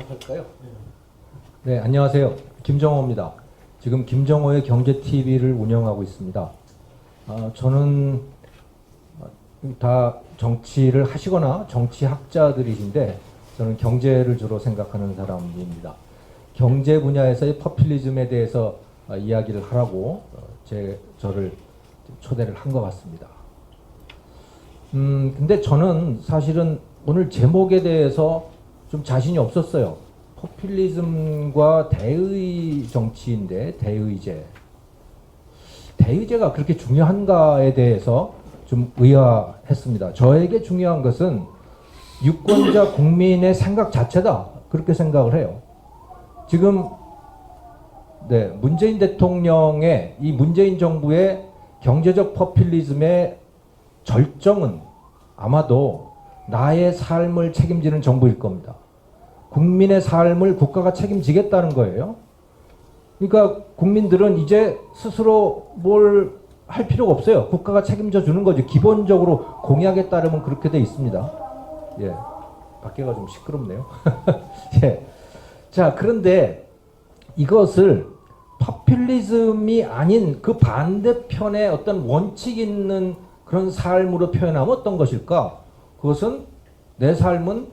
시작할까요? 네, 안녕하세요. 김정호입니다. 지금 김정호의 경제TV를 운영하고 있습니다. 저는 다 정치를 하시거나 정치학자들이신데 저는 경제를 주로 생각하는 사람입니다. 경제 분야에서의 포퓰리즘에 대해서 이야기를 하라고 저를 초대를 한 것 같습니다. 근데 저는 사실은 오늘 제목에 대해서 좀 자신이 없었어요. 포퓰리즘과 대의 정치인데 대의제. 대의제가 그렇게 중요한가에 대해서 좀 의아했습니다. 저에게 중요한 것은 유권자 국민의 생각 자체다. 그렇게 생각을 해요. 지금 문재인 대통령의 이 문재인 정부의 경제적 포퓰리즘의 절정은 아마도 나의 삶을 책임지는 정부일 겁니다. 국민의 삶을 국가가 책임지겠다는 거예요. 그러니까 국민들은 이제 스스로 뭘 할 필요가 없어요. 국가가 책임져 주는 거죠. 기본적으로 공약에 따르면 그렇게 돼 있습니다. 예. 밖에가 좀 시끄럽네요. 예. 자, 그런데 이것을 포퓰리즘이 아닌 그 반대편의 어떤 원칙 있는 그런 삶으로 표현하면 어떤 것일까? 그것은 내 삶은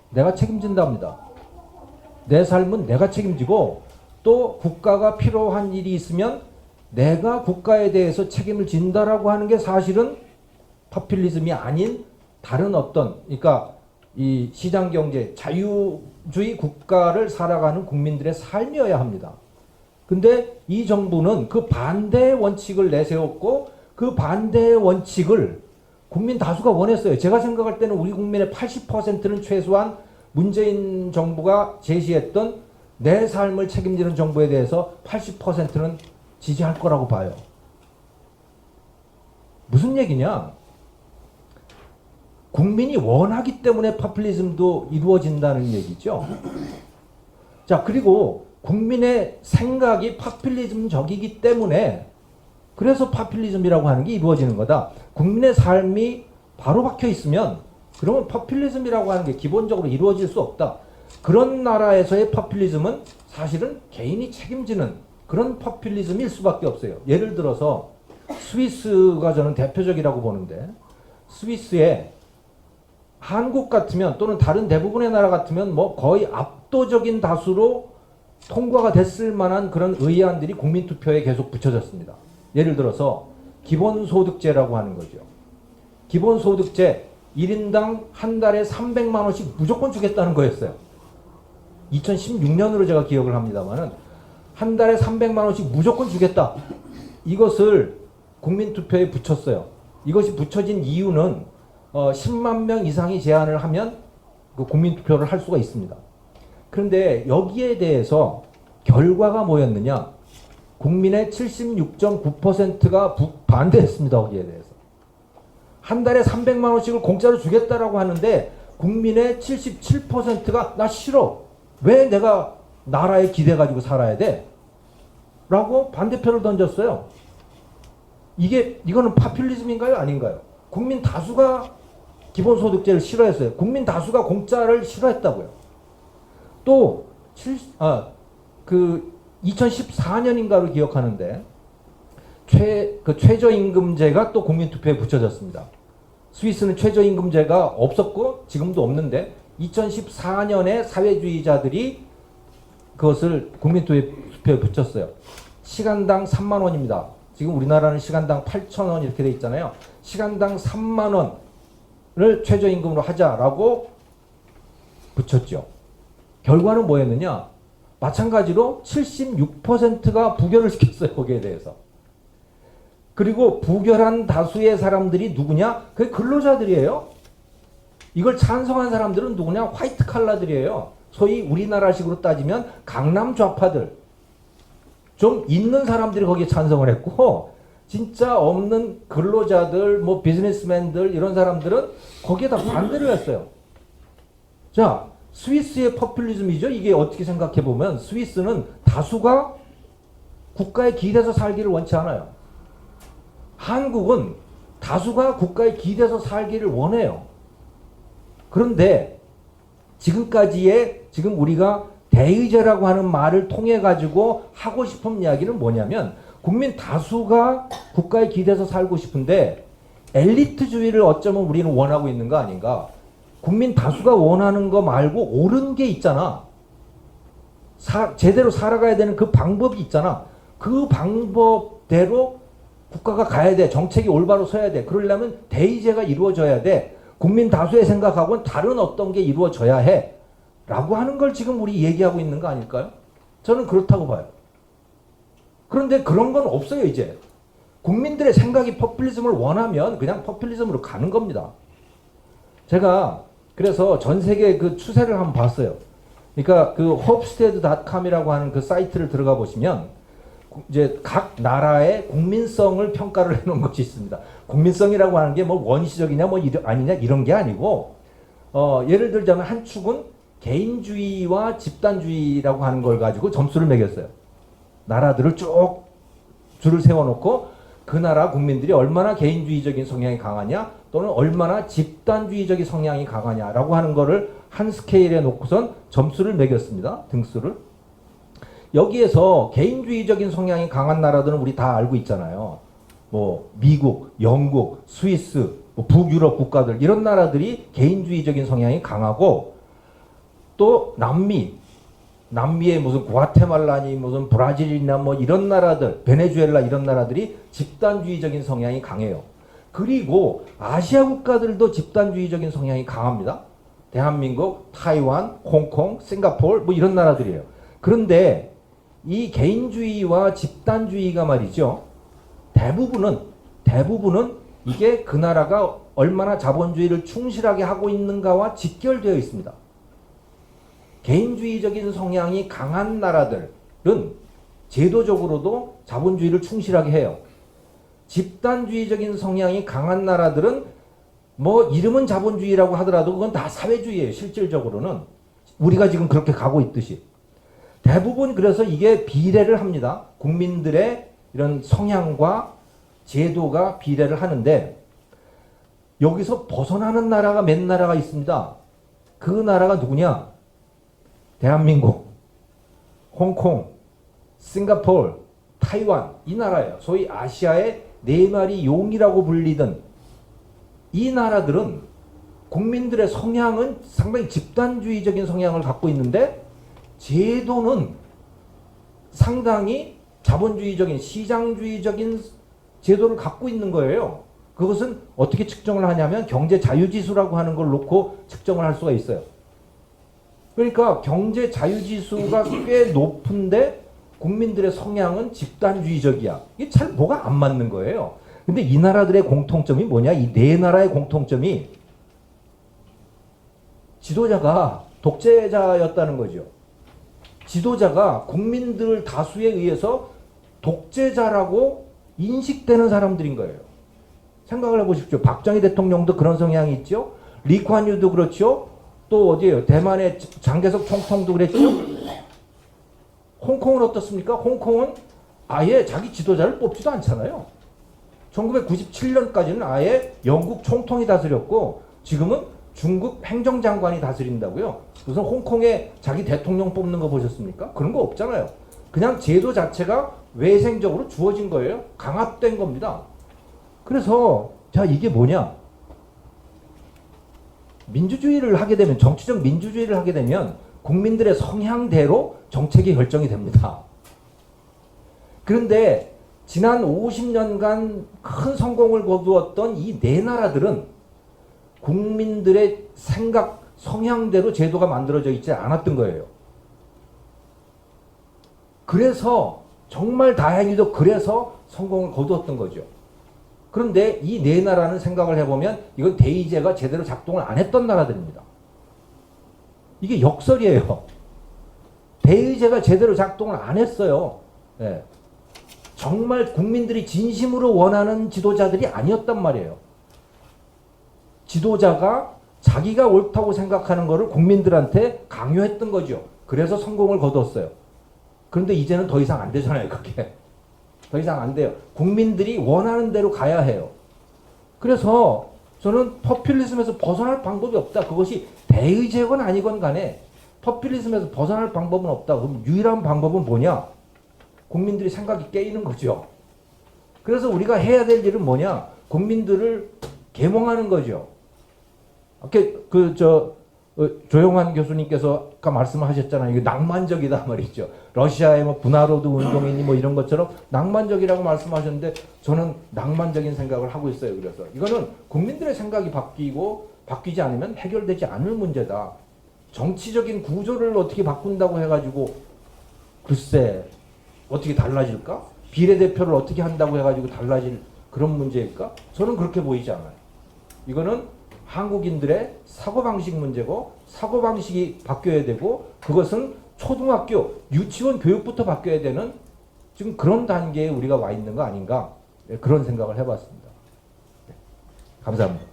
내가 책임진답니다. 내 삶은 내가 책임지고 또 국가가 필요한 일이 있으면 내가 국가에 대해서 책임을 진다라고 하는 게 사실은 포퓰리즘이 아닌 다른 어떤, 그러니까 이 시장경제, 자유주의 국가를 살아가는 국민들의 삶이어야 합니다. 근데 이 정부는 그 반대의 원칙을 내세웠고 그 반대의 원칙을 국민 다수가 원했어요. 제가 생각할 때는 우리 국민의 80%는 최소한 문재인 정부가 제시했던 내 삶을 책임지는 정부에 대해서 80%는 지지할 거라고 봐요. 무슨 얘기냐? 국민이 원하기 때문에 포퓰리즘도 이루어진다는 얘기죠. 자, 그리고 국민의 생각이 포퓰리즘적이기 때문에 그래서 포퓰리즘이라고 하는 게 이루어지는 거다. 국민의 삶이 바로 박혀 있으면 그러면 포퓰리즘이라고 하는 게 기본적으로 이루어질 수 없다. 그런 나라에서의 포퓰리즘은 사실은 개인이 책임지는 그런 포퓰리즘일 수밖에 없어요. 예를 들어서 스위스가 저는 대표적이라고 보는데 스위스에 한국 같으면 또는 다른 대부분의 나라 같으면 뭐 거의 압도적인 다수로 통과가 됐을 만한 그런 의안들이 국민투표에 계속 붙여졌습니다. 예를 들어서 기본소득제라고 하는 거죠. 기본소득제 1인당 한 달에 300만 원씩 무조건 주겠다는 거였어요. 2016년으로 제가 기억을 합니다만은 한 달에 300만 원씩 무조건 주겠다. 이것을 국민투표에 붙였어요. 이것이 붙여진 이유는 10만 명 이상이 제안을 하면 그 국민투표를 할 수가 있습니다. 그런데 여기에 대해서 결과가 뭐였느냐? 국민의 76.9%가 반대했습니다. 거기에 대해서. 한 달에 300만 원씩을 공짜로 주겠다라고 하는데 국민의 77%가 나 싫어. 왜 내가 나라에 기대 가지고 살아야 돼? 라고 반대표를 던졌어요. 이거는 포퓰리즘인가요? 아닌가요? 국민 다수가 기본소득제를 싫어했어요. 국민 다수가 공짜를 싫어했다고요. 또 2014년인가로 기억하는데 최저임금제가 또 국민투표에 붙여졌습니다. 스위스는 최저임금제가 없었고 지금도 없는데 2014년에 사회주의자들이 그것을 국민투표에 붙였어요. 시간당 3만 원입니다. 지금 우리나라는 시간당 8천 원 이렇게 돼 있잖아요. 시간당 3만 원을 최저임금으로 하자라고 붙였죠. 결과는 뭐였느냐? 마찬가지로 76%가 부결을 시켰어요. 거기에 대해서. 그리고 부결한 다수의 사람들이 누구냐? 그게 근로자들이에요. 이걸 찬성한 사람들은 누구냐? 화이트 칼라들이에요. 소위 우리나라식으로 따지면 강남 좌파들. 좀 있는 사람들이 거기에 찬성을 했고 진짜 없는 근로자들, 뭐 비즈니스맨들 이런 사람들은 거기에다 반대를 했어요. 자, 스위스의 포퓰리즘이죠. 이게 어떻게 생각해 보면 스위스는 다수가 국가에 기대서 살기를 원치 않아요. 한국은 다수가 국가에 기대서 살기를 원해요. 그런데 지금까지의 지금 우리가 대의제라고 하는 말을 통해 가지고 하고 싶은 이야기는 뭐냐면 국민 다수가 국가에 기대서 살고 싶은데 엘리트주의를 어쩌면 우리는 원하고 있는 거 아닌가. 국민 다수가 원하는 거 말고 옳은 게 있잖아. 제대로 살아가야 되는 그 방법이 있잖아. 그 방법대로 국가가 가야 돼. 정책이 올바로 서야 돼. 그러려면 대의제가 이루어져야 돼. 국민 다수의 생각하고는 다른 어떤 게 이루어져야 해. 라고 하는 걸 지금 우리 얘기하고 있는 거 아닐까요? 저는 그렇다고 봐요. 그런데 그런 건 없어요, 이제. 국민들의 생각이 포퓰리즘을 원하면 그냥 포퓰리즘으로 가는 겁니다. 제가 그래서 전 세계 그 추세를 한번 봤어요. 그러니까 그 hofstede.com이라고 하는 그 사이트를 들어가 보시면 이제 각 나라의 국민성을 평가를 해놓은 것이 있습니다. 국민성이라고 하는 게 뭐 원시적이냐 뭐 아니냐 이런 게 아니고 예를 들자면 한 축은 개인주의와 집단주의라고 하는 걸 가지고 점수를 매겼어요. 나라들을 쭉 줄을 세워놓고 그 나라 국민들이 얼마나 개인주의적인 성향이 강하냐 또는 얼마나 집단주의적인 성향이 강하냐라고 하는 거를 한 스케일에 놓고선 점수를 매겼습니다. 등수를. 여기에서 개인주의적인 성향이 강한 나라들은 우리 다 알고 있잖아요. 뭐 미국, 영국, 스위스, 뭐 북유럽 국가들 이런 나라들이 개인주의적인 성향이 강하고 또 남미의 무슨 과테말라니 무슨 브라질이나 뭐 이런 나라들, 베네수엘라 이런 나라들이 집단주의적인 성향이 강해요. 그리고 아시아 국가들도 집단주의적인 성향이 강합니다. 대한민국, 타이완, 홍콩, 싱가포르 뭐 이런 나라들이에요. 그런데 이 개인주의와 집단주의가 말이죠. 대부분은 이게 그 나라가 얼마나 자본주의를 충실하게 하고 있는가와 직결되어 있습니다. 개인주의적인 성향이 강한 나라들은 제도적으로도 자본주의를 충실하게 해요. 집단주의적인 성향이 강한 나라들은 뭐 이름은 자본주의라고 하더라도 그건 다 사회주의예요. 실질적으로는. 우리가 지금 그렇게 가고 있듯이. 대부분 그래서 이게 비례를 합니다. 국민들의 이런 성향과 제도가 비례를 하는데 여기서 벗어나는 나라가 몇 나라가 있습니다. 그 나라가 누구냐? 대한민국, 홍콩, 싱가포르, 타이완 이 나라예요. 소위 아시아의 네 마리 용이라고 불리던 이 나라들은 국민들의 성향은 상당히 집단주의적인 성향을 갖고 있는데 제도는 상당히 자본주의적인 시장주의적인 제도를 갖고 있는 거예요. 그것은 어떻게 측정을 하냐면 경제 자유지수라고 하는 걸 놓고 측정을 할 수가 있어요. 그러니까 경제 자유지수가 꽤 높은데 국민들의 성향은 집단주의적이야. 이게 잘 뭐가 안 맞는 거예요. 근데 이 나라들의 공통점이 뭐냐? 이 네 나라의 공통점이 지도자가 독재자였다는 거죠. 지도자가 국민들 다수에 의해서 독재자라고 인식되는 사람들인 거예요. 생각을 해보십시오. 박정희 대통령도 그런 성향이 있죠. 리쿠안유도 그렇죠. 또 어디에요? 대만의 장개석 총통도 그랬죠. 홍콩은 어떻습니까? 홍콩은 아예 자기 지도자를 뽑지도 않잖아요. 1997년까지는 아예 영국 총통이 다스렸고 지금은 중국 행정장관이 다스린다고요. 무슨 홍콩에 자기 대통령 뽑는 거 보셨습니까? 그런 거 없잖아요. 그냥 제도 자체가 외생적으로 주어진 거예요. 강압된 겁니다. 그래서 자 이게 뭐냐? 민주주의를 하게 되면 정치적 민주주의를 하게 되면 국민들의 성향대로 정책이 결정이 됩니다. 그런데 지난 50년간 큰 성공을 거두었던 이 네 나라들은 국민들의 생각, 성향대로 제도가 만들어져 있지 않았던 거예요. 그래서 정말 다행히도 그래서 성공을 거두었던 거죠. 그런데 이 네 나라는 생각을 해보면 이건 대의제가 제대로 작동을 안 했던 나라들입니다. 이게 역설이에요. 대의제가 제대로 작동을 안 했어요. 네. 정말 국민들이 진심으로 원하는 지도자들이 아니었단 말이에요. 지도자가 자기가 옳다고 생각하는 것을 국민들한테 강요했던 거죠. 그래서 성공을 거뒀어요. 그런데 이제는 더 이상 안 되잖아요, 그게. 더 이상 안 돼요. 국민들이 원하는 대로 가야 해요. 그래서 저는 포퓰리즘에서 벗어날 방법이 없다. 그것이 대의제건 아니건 간에 포퓰리즘에서 벗어날 방법은 없다. 그럼 유일한 방법은 뭐냐? 국민들이 생각이 깨이는 거죠. 그래서 우리가 해야 될 일은 뭐냐? 국민들을 계몽하는 거죠. 조영환 교수님께서 아까 말씀하셨잖아요. 이게 낭만적이다 말이죠. 러시아의 뭐 분화로드 운동이니 뭐 이런 것처럼 낭만적이라고 말씀하셨는데 저는 낭만적인 생각을 하고 있어요. 그래서 이거는 국민들의 생각이 바뀌지 않으면 해결되지 않을 문제다. 정치적인 구조를 어떻게 바꾼다고 해가지고 글쎄 어떻게 달라질까? 비례대표를 어떻게 한다고 해가지고 달라질 그런 문제일까? 저는 그렇게 보이지 않아요. 이거는 한국인들의 사고방식 문제고 사고방식이 바뀌어야 되고 그것은 초등학교, 유치원 교육부터 바뀌어야 되는 지금 그런 단계에 우리가 와 있는 거 아닌가 그런 생각을 해봤습니다. 네, 감사합니다.